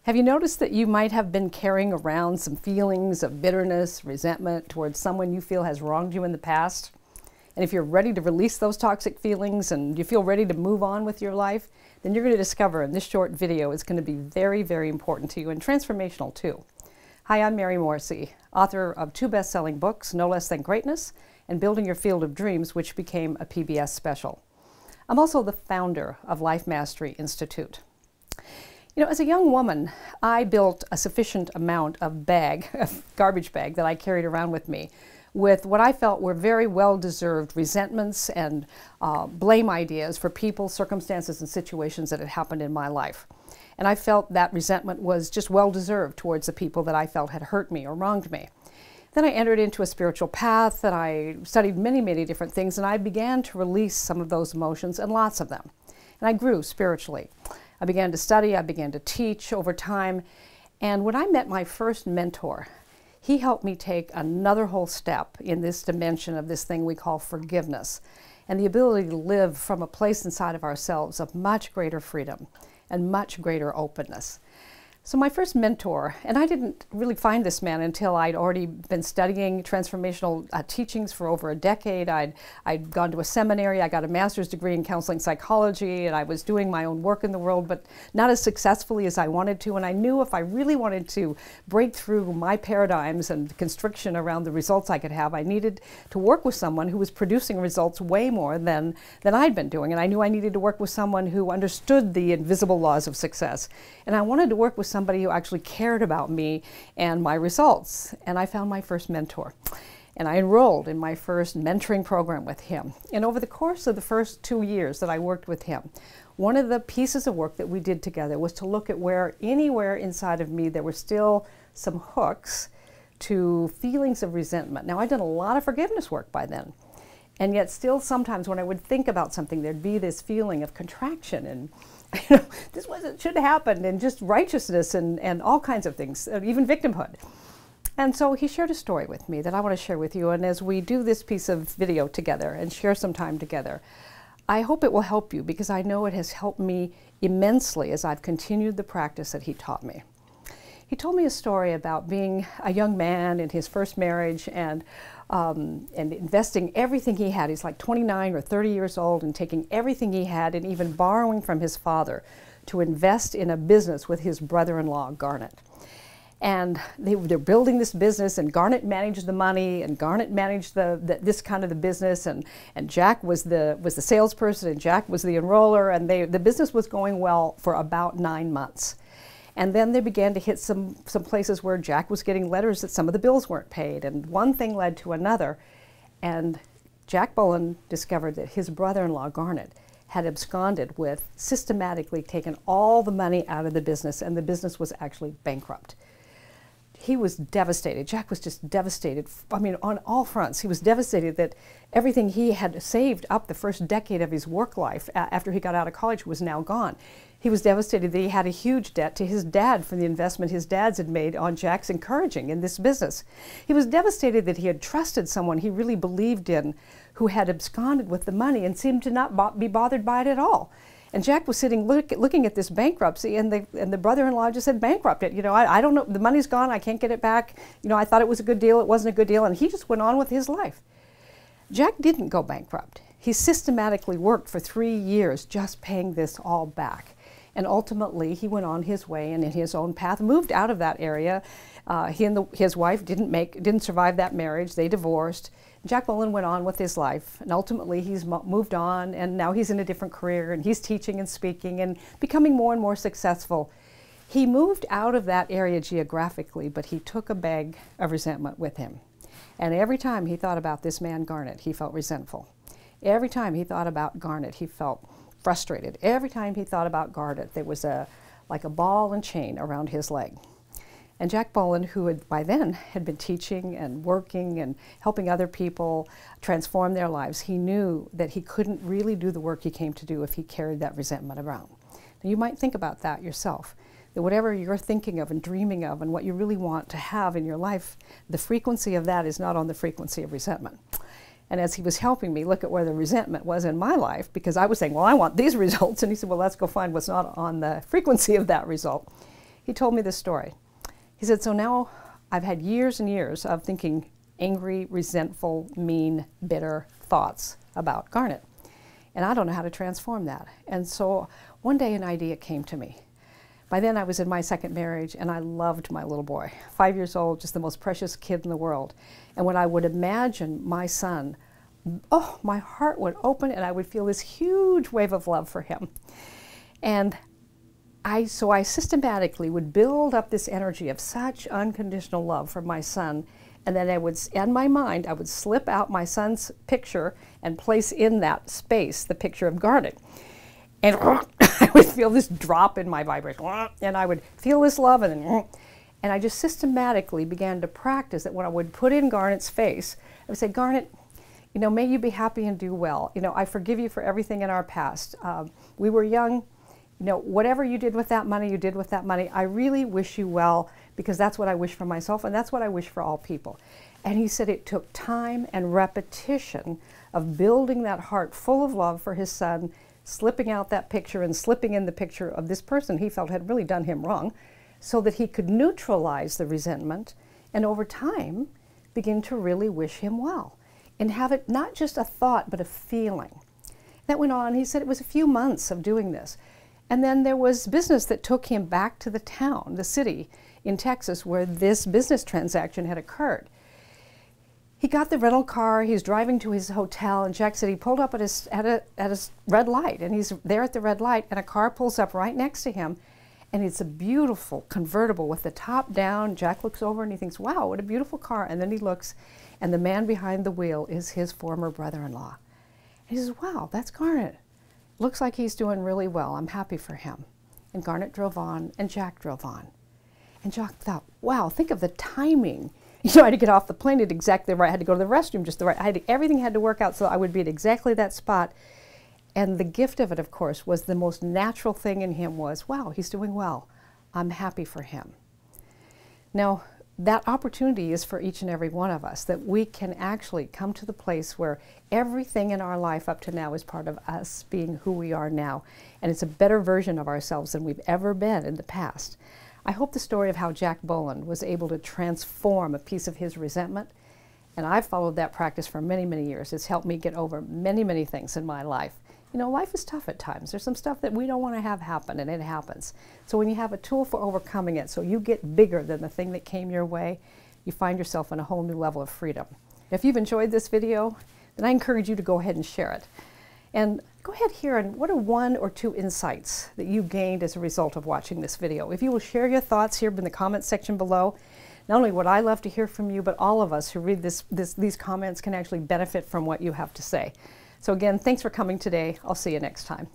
Have you noticed that you might have been carrying around some feelings of bitterness, resentment towards someone you feel has wronged you in the past? And if you're ready to release those toxic feelings and you feel ready to move on with your life, then you're going to discover in this short video it's going to be very, very important to you and transformational too. Hi, I'm Mary Morrissey, author of 2 best-selling books, No Less Than Greatness and Building Your Field of Dreams, which became a PBS special. I'm also the founder of Life Mastery Institute. You know, as a young woman, I built a sufficient amount of garbage bag that I carried around with me with what I felt were very well-deserved resentments and blame ideas for people, circumstances, and situations that had happened in my life. And I felt that resentment was just well-deserved towards the people that I felt had hurt me or wronged me. Then I entered into a spiritual path and I studied many, many different things, and I began to release some of those emotions, and lots of them. And I grew spiritually. I began to study, I began to teach over time, and when I met my first mentor, he helped me take another whole step in this dimension of this thing we call forgiveness, and the ability to live from a place inside of ourselves of much greater freedom and much greater openness. So my first mentor, and I didn't really find this man until I'd already been studying transformational teachings for over a decade. I'd gone to a seminary, I got a master's degree in counseling psychology, and I was doing my own work in the world, but not as successfully as I wanted to. And I knew if I really wanted to break through my paradigms and constriction around the results I could have, I needed to work with someone who was producing results way more than I'd been doing. And I knew I needed to work with someone who understood the invisible laws of success. And I wanted to work with somebody who actually cared about me and my results. And I found my first mentor. And I enrolled in my first mentoring program with him. And over the course of the first 2 years that I worked with him, one of the pieces of work that we did together was to look at where anywhere inside of me there were still some hooks to feelings of resentment. Now, I'd done a lot of forgiveness work by then. And yet still sometimes when I would think about something, there'd be this feeling of contraction and this should have happened, and just righteousness and all kinds of things, even victimhood. And so he shared a story with me that I want to share with you. And as we do this piece of video together and share some time together, I hope it will help you, because I know it has helped me immensely as I've continued the practice that he taught me. He told me a story about being a young man in his first marriage and investing everything he had. He's like 29 or 30 years old and taking everything he had and even borrowing from his father to invest in a business with his brother-in-law, Garnet. And they're building this business, and Garnet managed the money, and Garnet managed this kind of the business, and Jack was the salesperson, and Jack was the enroller, and the business was going well for about 9 months. And then they began to hit some places where Jack was getting letters that some of the bills weren't paid, and one thing led to another. And Jack Boland discovered that his brother-in-law, Garnet, had absconded with systematically taken all the money out of the business, and the business was actually bankrupt. He was devastated. Jack was just devastated. I mean, on all fronts. He was devastated that everything he had saved up the first decade of his work life after he got out of college was now gone. He was devastated that he had a huge debt to his dad from the investment his dads had made on Jack's encouraging in this business. He was devastated that he had trusted someone he really believed in who had absconded with the money and seemed to not be bothered by it at all. And Jack was sitting looking at this bankruptcy, and the brother-in-law just said, bankrupt it. You know, I don't know, the money's gone, I can't get it back. You know, I thought it was a good deal, it wasn't a good deal, and he just went on with his life. Jack didn't go bankrupt. He systematically worked for 3 years just paying this all back. And ultimately, he went on his way and in his own path, moved out of that area. He and his wife didn't survive that marriage. They divorced. Jack Boland went on with his life, and ultimately he's moved on, and now he's in a different career, and he's teaching and speaking and becoming more and more successful. He moved out of that area geographically, but he took a bag of resentment with him. And every time he thought about this man, Garnet, he felt resentful. Every time he thought about Garnet, he felt frustrated. Every time he thought about Garnet, there was like a ball and chain around his leg. And Jack Boland, who had by then had been teaching and working and helping other people transform their lives, he knew that he couldn't really do the work he came to do if he carried that resentment around. Now, you might think about that yourself, that whatever you're thinking of and dreaming of and what you really want to have in your life, the frequency of that is not on the frequency of resentment. And as he was helping me look at where the resentment was in my life, because I was saying, well, I want these results, and he said, well, let's go find what's not on the frequency of that result. he told me this story. He said, so now I've had years and years of thinking angry, resentful, mean, bitter thoughts about Garnet. And I don't know how to transform that. And so one day an idea came to me. By then I was in my second marriage and I loved my little boy, 5 years old, just the most precious kid in the world. And when I would imagine my son, oh, my heart would open and I would feel this huge wave of love for him. And so I systematically would build up this energy of such unconditional love for my son, and then I would, in my mind, I would slip out my son's picture and place in that space the picture of Garnet. And I would feel this drop in my vibration, and I would feel this love, and I just systematically began to practice that when I would put in Garnet's face, I would say, Garnet, you know, may you be happy and do well. You know, I forgive you for everything in our past. We were young. You know, whatever you did with that money, you did with that money. I really wish you well because that's what I wish for myself and that's what I wish for all people. And he said it took time and repetition of building that heart full of love for his son, slipping out that picture and slipping in the picture of this person he felt had really done him wrong so that he could neutralize the resentment and over time begin to really wish him well and have it not just a thought but a feeling. That went on. He said it was a few months of doing this. And then there was business that took him back to the town, the city in Texas where this business transaction had occurred. He got the rental car, he's driving to his hotel, and Jack said he pulled up at his red light, and he's there at the red light, and a car pulls up right next to him, and it's a beautiful convertible with the top down. Jack looks over and he thinks, wow, what a beautiful car, and then he looks, and the man behind the wheel is his former brother-in-law. And he says, wow, that's Garnet. Looks like he's doing really well. I'm happy for him. And Garnet drove on, and Jack drove on. And Jack thought, wow, think of the timing. You know, I had to get off the plane at exactly right. I had to go to the restroom just the right. Everything had to work out so I would be at exactly that spot. And the gift of it, of course, was the most natural thing in him was, wow, he's doing well. I'm happy for him. Now, that opportunity is for each and every one of us, that we can actually come to the place where everything in our life up to now is part of us being who we are now. And it's a better version of ourselves than we've ever been in the past. I hope the story of how Jack Boland was able to transform a piece of his resentment, and I've followed that practice for many, many years. It's helped me get over many, many things in my life. You know, life is tough at times. There's some stuff that we don't want to have happen, and it happens. So when you have a tool for overcoming it, so you get bigger than the thing that came your way, you find yourself in a whole new level of freedom. If you've enjoyed this video, then I encourage you to go ahead and share it. And go ahead here and what are 1 or 2 insights that you gained as a result of watching this video? If you will share your thoughts here in the comments section below, not only would I love to hear from you, but all of us who read these comments can actually benefit from what you have to say. So again, thanks for coming today. I'll see you next time.